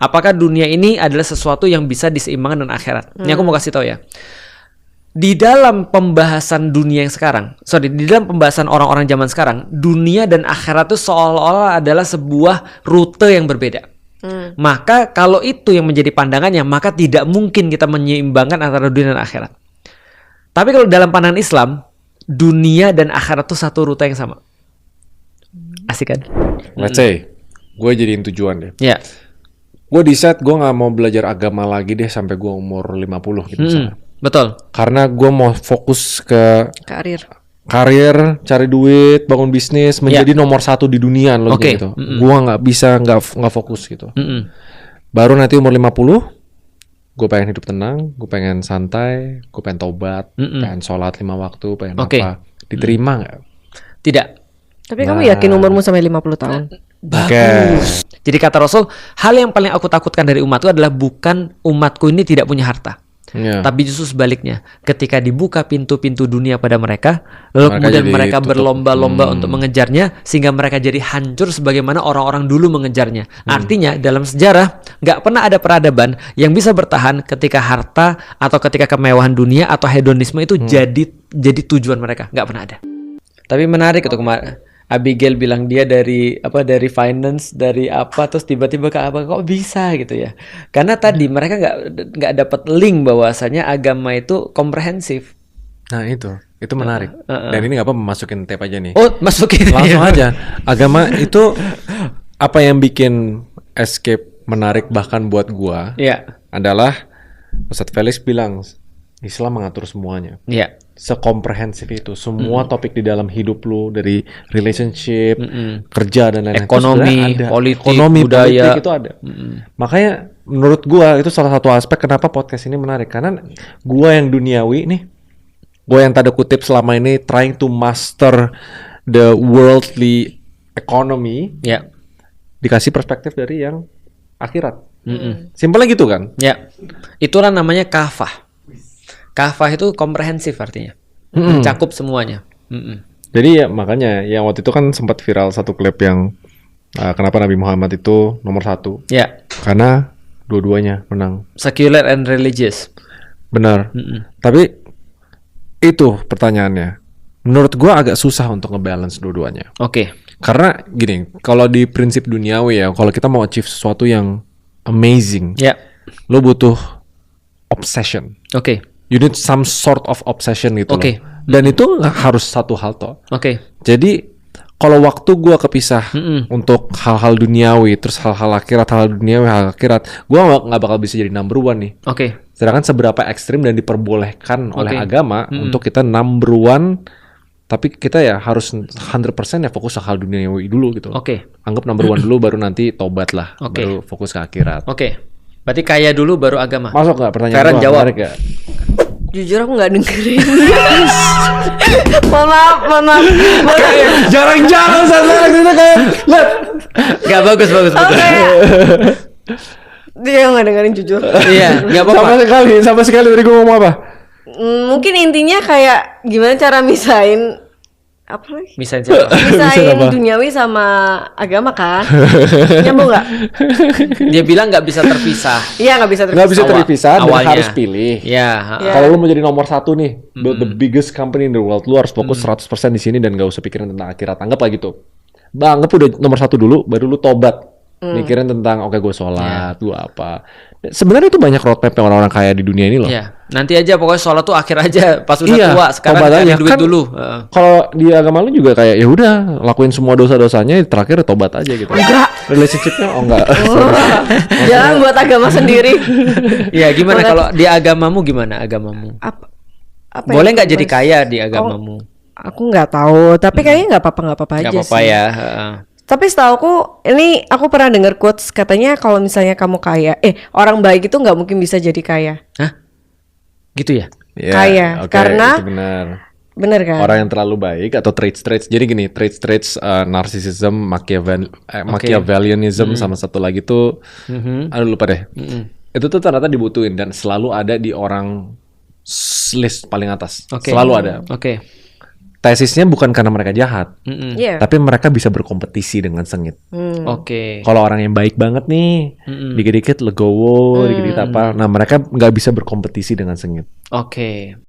Apakah dunia ini adalah sesuatu yang bisa diseimbangkan dengan akhirat? Ini aku mau kasih tahu ya. Di dalam pembahasan dunia yang sekarang, di dalam pembahasan orang-orang zaman sekarang, dunia dan akhirat itu seolah-olah adalah sebuah rute yang berbeda. Maka kalau itu yang menjadi pandangannya, maka tidak mungkin kita menyeimbangkan antara dunia dan akhirat. Tapi kalau dalam pandangan Islam, dunia dan akhirat itu satu rute yang sama. Asik kan? Let's say, gue jadiin tujuan deh. Ya. Gue decide gue gak mau belajar agama lagi deh sampai gue umur 50 gitu misalnya. Betul. Karena gue mau fokus ke karir, cari duit, bangun bisnis, menjadi nomor satu di dunia loh gitu. Gue gak bisa gak fokus gitu. Baru nanti umur 50, gue pengen hidup tenang, gue pengen santai, gue pengen tobat, pengen sholat 5 waktu, pengen apa. Diterima gak? Tidak. Tapi kamu yakin umurmu sampai 50 tahun? Bagus. Jadi kata Rasul, hal yang paling aku takutkan dari umatku adalah bukan umatku ini tidak punya harta. Tapi justru sebaliknya, ketika dibuka pintu-pintu dunia pada mereka, lalu kemudian mereka berlomba-lomba untuk mengejarnya, sehingga mereka jadi hancur sebagaimana orang-orang dulu mengejarnya. Artinya dalam sejarah nggak pernah ada peradaban yang bisa bertahan ketika harta atau ketika kemewahan dunia atau hedonisme itu jadi tujuan mereka. Nggak pernah ada. Tapi menarik itu kemarin. Abigail bilang dia dari finance, dari apa, terus tiba-tiba ke apa, kok bisa gitu ya? Karena tadi mereka nggak dapat link bahwasanya agama itu komprehensif. Nah itu menarik. Dan ini nggak apa masukin tape aja nih. Oh masukin langsung aja. Agama itu apa yang bikin Escape menarik bahkan buat gua adalah Ustadz Felix bilang Islam mengatur semuanya. Sekomprehensif itu semua topik di dalam hidup lu, dari relationship, kerja dan lain-lain, ekonomi, politik, budaya, politik itu ada. Makanya menurut gua itu salah satu aspek kenapa podcast ini menarik, karena gua yang duniawi nih, gua yang tanda kutip selama ini trying to master the worldly economy, dikasih perspektif dari yang akhirat. Simpelnya gitu kan? Itulah namanya kafah. Kafah itu komprehensif artinya, mencakup semuanya. Jadi ya makanya yang waktu itu kan sempat viral satu klip yang kenapa Nabi Muhammad itu nomor 1. Karena dua-duanya menang. Secular and religious. Benar. Tapi itu pertanyaannya. Menurut gua agak susah untuk ngebalance dua-duanya. Karena gini, kalau di prinsip duniawi ya, kalau kita mau achieve sesuatu yang amazing, lo butuh obsession. You need some sort of obsession gitu loh. Dan itu harus satu hal toh. Jadi kalau waktu gue kepisah untuk hal-hal duniawi, terus hal-hal akhirat, hal duniawi, hal akhirat, gue nggak bakal bisa jadi number one nih. Sedangkan seberapa ekstrim dan diperbolehkan oleh agama untuk kita number one, tapi kita ya harus 100% ya fokus ke hal duniawi dulu gitu. Anggap number one dulu, baru nanti tobat lah, baru fokus ke akhirat. Berarti kaya dulu baru agama. Masuk nggak pertanyaan Karen gua? Jawab. Gak? Jujur aku nggak dengerin. Mohon maaf. Jarang-jarang saya gitu kayak lihat. Gak bagus. Dia nggak dengerin jujur. Nggak apa-apa. Sama sekali tadi gue ngomong apa? Mungkin intinya kayak gimana cara misahin apa lagi? Misahin duniawi sama agama kan? Nyambung nggak? Dia bilang nggak bisa terpisah. Iya nggak bisa terpisah. Nggak bisa terpisah dan awalnya harus pilih. Ya. Kalau lu mau jadi nomor 1 nih, build the biggest company in the world, lu harus fokus 100% di sini dan nggak usah pikirin tentang akhirat. Anggap lah gitu. Anggap udah nomor 1 dulu, baru lu tobat. Mikirin tentang gue sholat, gue apa. Sebenarnya itu banyak roadmap yang orang-orang kaya di dunia ini loh. Nanti aja pokoknya sholat tuh akhir aja pas udah tua. Sekarang cari duit kan, dulu. Kalau di agama lu juga kayak ya udah lakuin semua dosa-dosanya, terakhir tobat aja gitu. Enggak. Relationship-nya enggak. Jangan buat agama sendiri. Gimana kalau di agamamu gimana agamamu? Apa boleh nggak jadi kaya di agamamu? Aku nggak tahu, tapi kayaknya nggak apa-apa aja sih. Nggak apa-apa ya. Tapi setahuku, ini aku pernah dengar quotes katanya kalau misalnya kamu kaya, orang baik itu nggak mungkin bisa jadi kaya. Hah? Gitu ya? Kaya, karena itu benar kan? Orang yang terlalu baik atau traits. Jadi gini, traits narcissism, Machiavellianism, sama satu lagi tuh, aduh lupa deh. Itu tuh ternyata dibutuhin dan selalu ada di orang list paling atas. Selalu ada. tesisnya bukan karena mereka jahat, tapi mereka bisa berkompetisi dengan sengit. Kalau orang yang baik banget nih, dikit-dikit legowo, dikit-dikit apa, nah mereka nggak bisa berkompetisi dengan sengit.